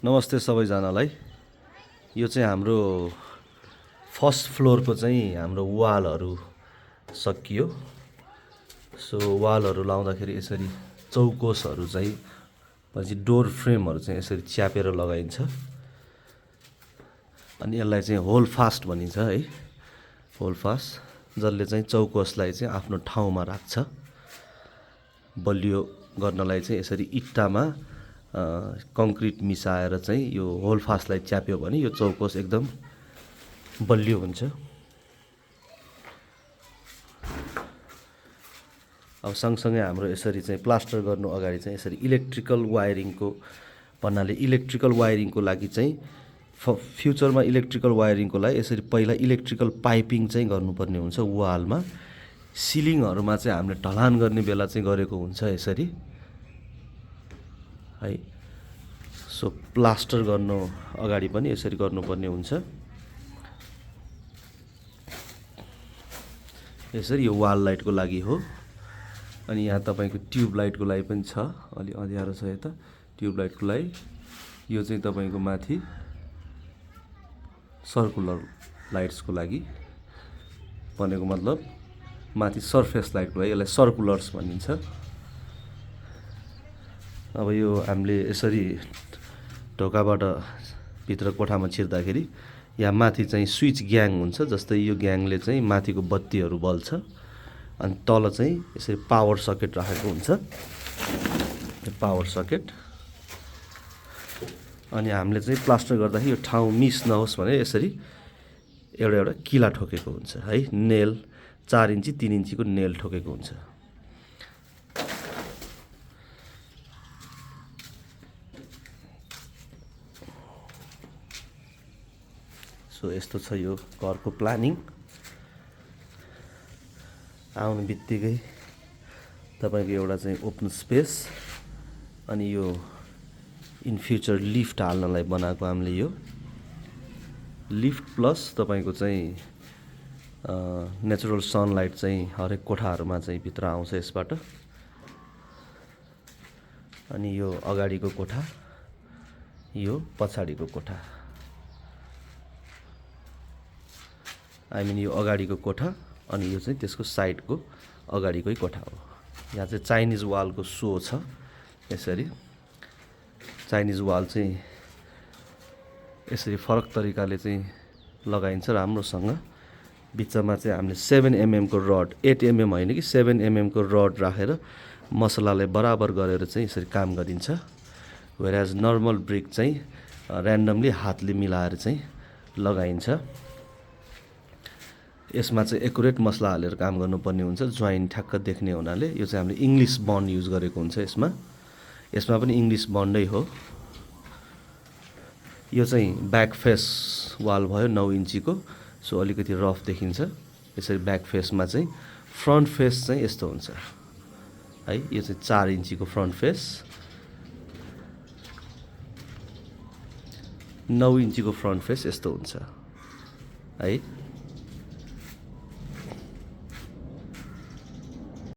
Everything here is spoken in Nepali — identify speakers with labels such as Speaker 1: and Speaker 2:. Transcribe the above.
Speaker 1: नमस्ते सबैजनालाई। यो चाहिँ हाम्रो फर्स्ट फ्लोरको चाहिँ हाम्रो वालहरू सकियो। सो वालहरू लाउँदाखेरि यसरी चौकोसहरू चाहिँ पछि डोर फ्रेमहरू चाहिँ यसरी च्यापेर लगाइन्छ अनि यसलाई चाहिँ होल फास्ट भनिन्छ है। होल फास्ट जसले चाहिँ चौकोसलाई चाहिँ आफ्नो ठाउँमा राख्छ। बलियो गर्नलाई चाहिँ यसरी इट्टामा कङ्क्रिट मिसाएर चाहिँ यो होल फास्टलाई च्याप्यो भने यो चौकोस एकदम बलियो हुन्छ। अब सँगसँगै हाम्रो यसरी चाहिँ प्लास्टर गर्नु अगाडि चाहिँ यसरी इलेक्ट्रिकल वायरिङको भन्नाले इलेक्ट्रिकल वायरिङको लागि चाहिँ फ्युचरमा इलेक्ट्रिकल वायरिङको लागि यसरी पहिला इलेक्ट्रिकल पाइपिङ चाहिँ गर्नुपर्ने हुन्छ। वालमा सिलिङहरूमा चाहिँ हामीले ढलान गर्ने बेला चाहिँ गरेको हुन्छ यसरी है। सो प्लास्टर गर्नु अगाडि पनि यसरी गर्नुपर्ने हुन्छ। यसरी यो वाल लाइटको लागि हो। अनि यहाँ तपाईँको ट्युब लाइटको लागि पनि छ, अलि अँध्यारो छ यता। ट्युब लाइटको लागि यो चाहिँ तपाईँको माथि सर्कुलर लाइट्सको लागि भनेको मतलब माथि सर्फेस लाइटको लागि यसलाई सर्कुलर्स भनिन्छ। अब यो हामीले यसरी ढोकाबाट भित्र कोठामा छिर्दाखेरि यहाँ माथि चाहिँ स्विच ग्याङ हुन्छ। जस्तै यो ग्याङले चाहिँ माथिको बत्तीहरू बल्छ अनि तल चाहिँ यसरी पावर सकेट राखेको हुन्छ, पावर सकेट। अनि हामीले चाहिँ प्लास्टर गर्दाखेरि यो ठाउँ मिस नहोस् भने यसरी एउटा एउटा किला ठोकेको हुन्छ है। नेल 4 इन्ची 3 इन्चीको नेल ठोकेको हुन्छ। सो यस्तो छ यो घरको प्लानिङ। आउने बित्तिकै तपाईँको एउटा चाहिँ ओपन स्पेस अनि यो इन फ्युचर लिफ्ट हाल्नलाई बनाएको हामीले यो लिफ्ट प्लस तपाईँको चाहिँ नेचुरल सनलाइट चाहिँ हरेक कोठाहरूमा चाहिँ भित्र आउँछ यसबाट। अनि यो अगाडिको कोठा, यो पछाडिको कोठा, आई मिन यो अगाडिको कोठा अनि यो चाहिँ त्यसको साइडको अगाडिकै कोठा हो। यहाँ चाहिँ चाइनिज वालको सो छ। यसरी चाइनिज वाल चाहिँ यसरी फरक तरिकाले चाहिँ लगाइन्छ राम्रोसँग। बिचमा चाहिँ हामीले 7 mm को रड, 8 mm होइन कि 7 mm को रड राखेर मसलालाई बराबर गरेर चाहिँ यसरी काम गरिन्छ। वेयरएज नर्मल ब्रिक चाहिँ ऱ्यान्डमली हातले मिलाएर चाहिँ लगाइन्छ। यसमा चाहिँ एकुरेट मसला हालेर काम गर्नुपर्ने हुन्छ, जोइन ठ्याक्क देख्ने हुनाले। यो चाहिँ हामीले इङ्ग्लिस बन्ड युज गरेको हुन्छ यसमा। यसमा पनि इङ्ग्लिस बन्डै हो। यो चाहिँ ब्याक फेस वाल भयो 9 इन्चीको। सो अलिकति रफ देखिन्छ यसरी ब्याक फेसमा चाहिँ। फ्रन्ट फेस चाहिँ यस्तो हुन्छ है। यो चाहिँ 4 इन्चीको फ्रन्ट फेस, 9 इन्चीको फ्रन्ट फेस यस्तो हुन्छ है।